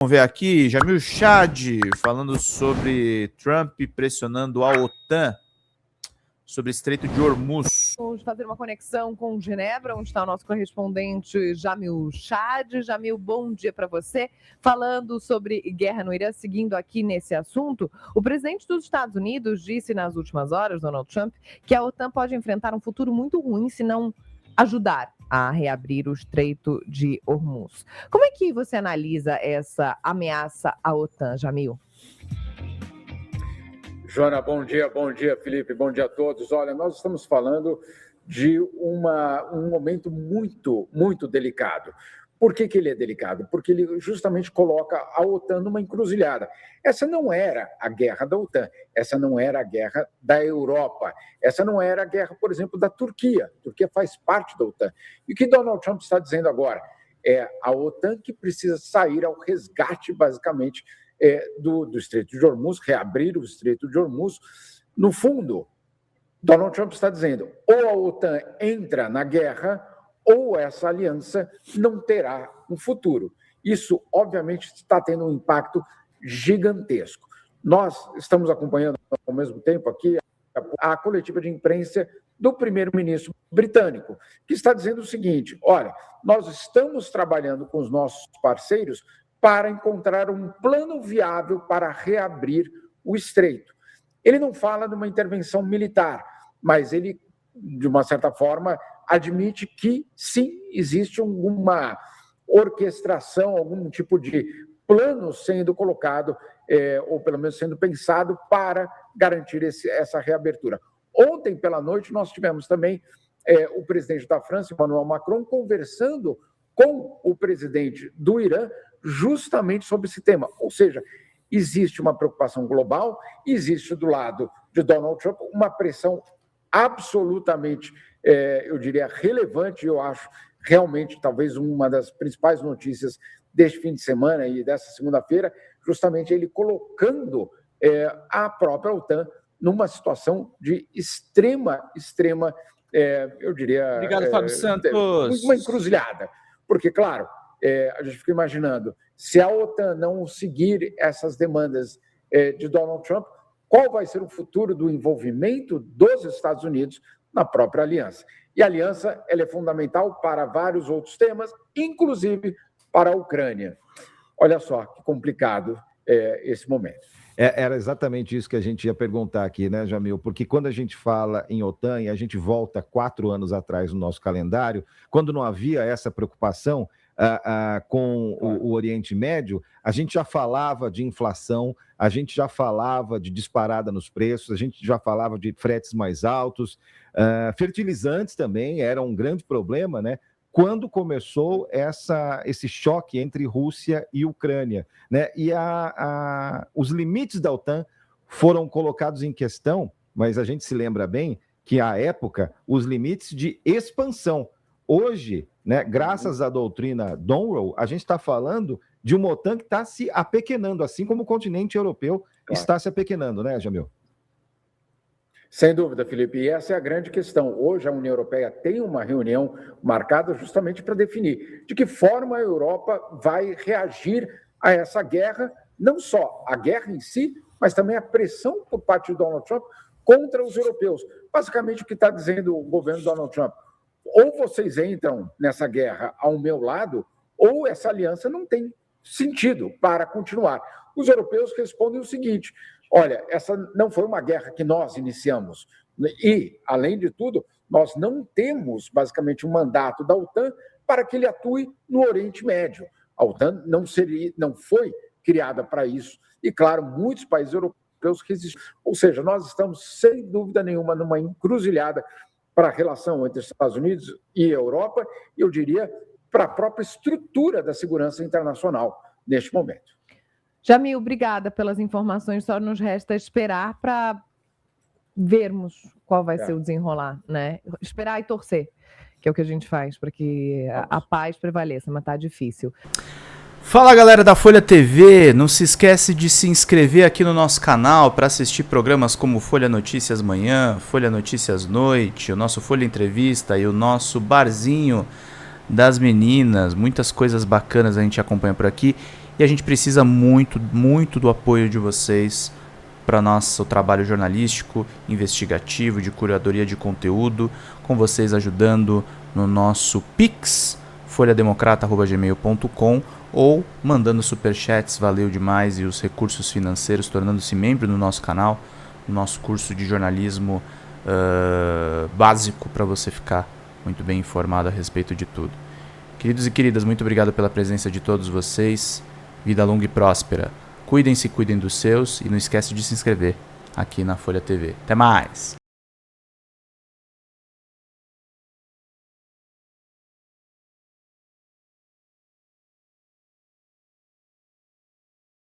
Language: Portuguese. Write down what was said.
Vamos ver aqui, Jamil Chad falando sobre Trump pressionando a OTAN sobre o Estreito de Hormuz. Vamos fazer uma conexão com Genebra, onde está o nosso correspondente Jamil Chad. Jamil, bom dia para você. Falando sobre guerra no Irã, seguindo aqui nesse assunto, o presidente dos Estados Unidos disse nas últimas horas, Donald Trump, que a OTAN pode enfrentar um futuro muito ruim se não ajudar a reabrir o Estreito de Hormuz. Como é que você analisa essa ameaça à OTAN, Jamil? Joana, bom dia, Felipe, bom dia a todos. Olha, nós estamos falando de um momento muito delicado. Por que ele é delicado? Porque ele justamente coloca a OTAN numa encruzilhada. Essa não era a guerra da OTAN, essa não era a guerra da Europa, essa não era a guerra, por exemplo, da Turquia. A Turquia faz parte da OTAN. E o que Donald Trump está dizendo agora? É a OTAN que precisa sair ao resgate, basicamente, do Estreito de Hormuz, reabrir o Estreito de Hormuz. No fundo, Donald Trump está dizendo, ou a OTAN entra na guerra, ou essa aliança não terá um futuro. Isso, obviamente, está tendo um impacto gigantesco. Nós estamos acompanhando, ao mesmo tempo, aqui a coletiva de imprensa do primeiro-ministro britânico, que está dizendo o seguinte, olha, nós estamos trabalhando com os nossos parceiros para encontrar um plano viável para reabrir o estreito. Ele não fala de uma intervenção militar, mas ele, de uma certa forma, admite que, sim, existe alguma orquestração, algum tipo de plano sendo colocado, ou pelo menos sendo pensado para garantir essa reabertura. Ontem, pela noite, nós tivemos também o presidente da França, Emmanuel Macron, conversando com o presidente do Irã, justamente sobre esse tema. Ou seja, existe uma preocupação global, existe do lado de Donald Trump uma pressão absolutamente, eu diria, relevante. Eu acho realmente talvez uma das principais notícias deste fim de semana e dessa segunda-feira, justamente ele colocando a própria OTAN numa situação de extrema, eu diria... Obrigado, Fábio Santos. Uma encruzilhada. Porque, claro, a gente fica imaginando, se a OTAN não seguir essas demandas de Donald Trump, qual vai ser o futuro do envolvimento dos Estados Unidos na própria aliança? E a aliança ela é fundamental para vários outros temas, inclusive para a Ucrânia. Olha só que complicado esse momento. Era exatamente isso que a gente ia perguntar aqui, né, Jamil? Porque quando a gente fala em OTAN e a gente volta 4 anos atrás no nosso calendário, quando não havia essa preocupação com o Oriente Médio, a gente já falava de inflação, a gente já falava de disparada nos preços, a gente já falava de fretes mais altos, fertilizantes também era um grande problema, né? Quando começou esse choque entre Rússia e Ucrânia, né? E os limites da OTAN foram colocados em questão, mas a gente se lembra bem que, à época, os limites de expansão. Hoje, né, graças à doutrina Monroe, a gente está falando de uma OTAN que está se apequenando, assim como o continente europeu está se apequenando, né, Jamil? Sem dúvida, Felipe, e essa é a grande questão. Hoje a União Europeia tem uma reunião marcada justamente para definir de que forma a Europa vai reagir a essa guerra, não só a guerra em si, mas também a pressão por parte de Donald Trump contra os europeus. Basicamente o que está dizendo o governo Donald Trump, ou vocês entram nessa guerra ao meu lado, ou essa aliança não tem sentido para continuar. Os europeus respondem o seguinte, olha, essa não foi uma guerra que nós iniciamos. E, além de tudo, nós não temos, basicamente, um mandato da OTAN para que ele atue no Oriente Médio. A OTAN não foi criada para isso. E, claro, muitos países europeus resistem. Ou seja, nós estamos, sem dúvida nenhuma, numa encruzilhada para a relação entre Estados Unidos e Europa, e eu diria, para a própria estrutura da segurança internacional neste momento. Jamil, obrigada pelas informações. Só nos resta esperar para vermos qual vai ser o desenrolar, né? Esperar e torcer, que é o que a gente faz para que a paz prevaleça, mas tá difícil. Fala, galera da Folha TV, não se esquece de se inscrever aqui no nosso canal para assistir programas como Folha Notícias Manhã, Folha Notícias Noite, o nosso Folha Entrevista e o nosso Barzinho das Meninas. Muitas coisas bacanas a gente acompanha por aqui. E a gente precisa muito, muito do apoio de vocês para nosso trabalho jornalístico, investigativo, de curadoria de conteúdo, com vocês ajudando no nosso Pix, folhademocrata@gmail.com, ou mandando superchats, valeu demais, e os recursos financeiros, tornando-se membro do nosso canal, no nosso curso de jornalismo básico, para você ficar muito bem informado a respeito de tudo. Queridos e queridas, muito obrigado pela presença de todos vocês. Vida longa e próspera. Cuidem-se, cuidem dos seus, e não esquece de se inscrever aqui na Folha TV. Até mais!